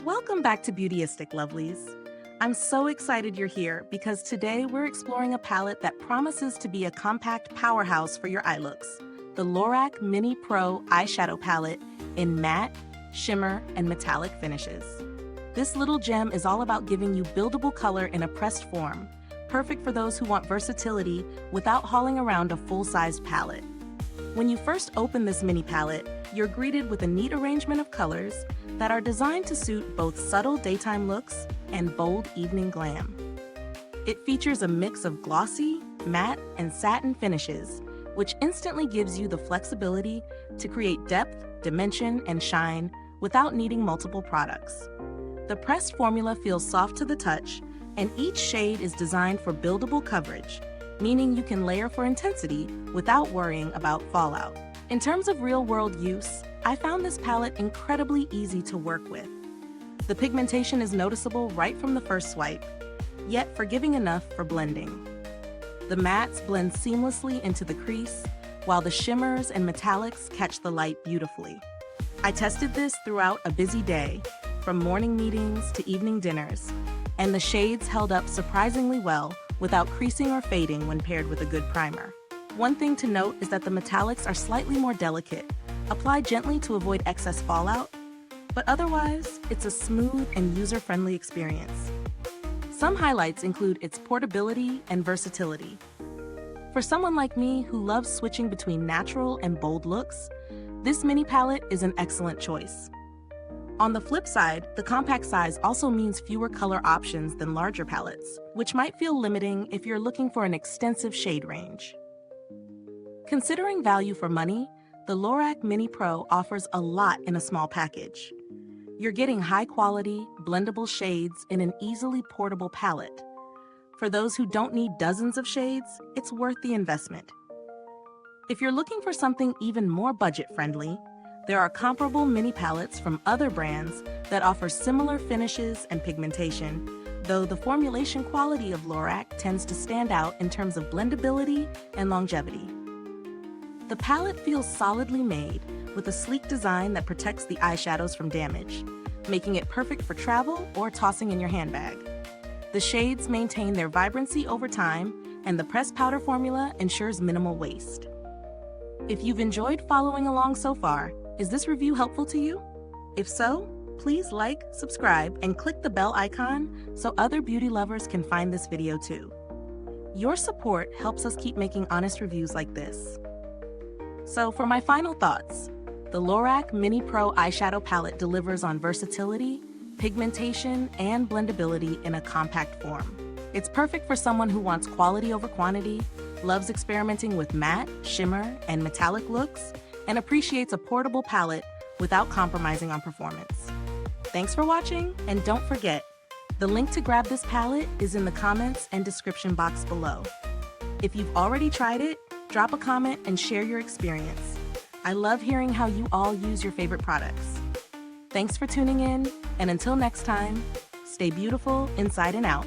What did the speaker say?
Welcome back to Beautyistic, lovelies. I'm so excited you're here because today we're exploring a palette that promises to be a compact powerhouse for your eye looks. The LORAC Mini Pro Eyeshadow Palette in matte, shimmer, and metallic finishes. This little gem is all about giving you buildable color in a pressed form, perfect for those who want versatility without hauling around a full-sized palette. When you first open this mini palette, you're greeted with a neat arrangement of colors that are designed to suit both subtle daytime looks and bold evening glam. It features a mix of glossy, matte, and satin finishes, which instantly gives you the flexibility to create depth, dimension, and shine without needing multiple products. The pressed formula feels soft to the touch, and each shade is designed for buildable coverage, meaning you can layer for intensity without worrying about fallout. In terms of real-world use, I found this palette incredibly easy to work with. The pigmentation is noticeable right from the first swipe, yet forgiving enough for blending. The mattes blend seamlessly into the crease, while the shimmers and metallics catch the light beautifully. I tested this throughout a busy day, from morning meetings to evening dinners, and the shades held up surprisingly well without creasing or fading when paired with a good primer. One thing to note is that the metallics are slightly more delicate. Apply gently to avoid excess fallout, but otherwise, it's a smooth and user-friendly experience. Some highlights include its portability and versatility. For someone like me who loves switching between natural and bold looks, this mini palette is an excellent choice. On the flip side, the compact size also means fewer color options than larger palettes, which might feel limiting if you're looking for an extensive shade range. Considering value for money, the LORAC Mini Pro offers a lot in a small package. You're getting high-quality, blendable shades in an easily portable palette. For those who don't need dozens of shades, it's worth the investment. If you're looking for something even more budget-friendly, there are comparable mini palettes from other brands that offer similar finishes and pigmentation, though the formulation quality of LORAC tends to stand out in terms of blendability and longevity. The palette feels solidly made, with a sleek design that protects the eyeshadows from damage, making it perfect for travel or tossing in your handbag. The shades maintain their vibrancy over time, and the pressed powder formula ensures minimal waste. If you've enjoyed following along so far, is this review helpful to you? If so, please like, subscribe, and click the bell icon so other beauty lovers can find this video too. Your support helps us keep making honest reviews like this. So for my final thoughts, the LORAC Mini Pro Eyeshadow Palette delivers on versatility, pigmentation, and blendability in a compact form. It's perfect for someone who wants quality over quantity, loves experimenting with matte, shimmer, and metallic looks, and appreciates a portable palette without compromising on performance. Thanks for watching, and don't forget, the link to grab this palette is in the comments and description box below. If you've already tried it, drop a comment and share your experience. I love hearing how you all use your favorite products. Thanks for tuning in, and until next time, stay beautiful inside and out.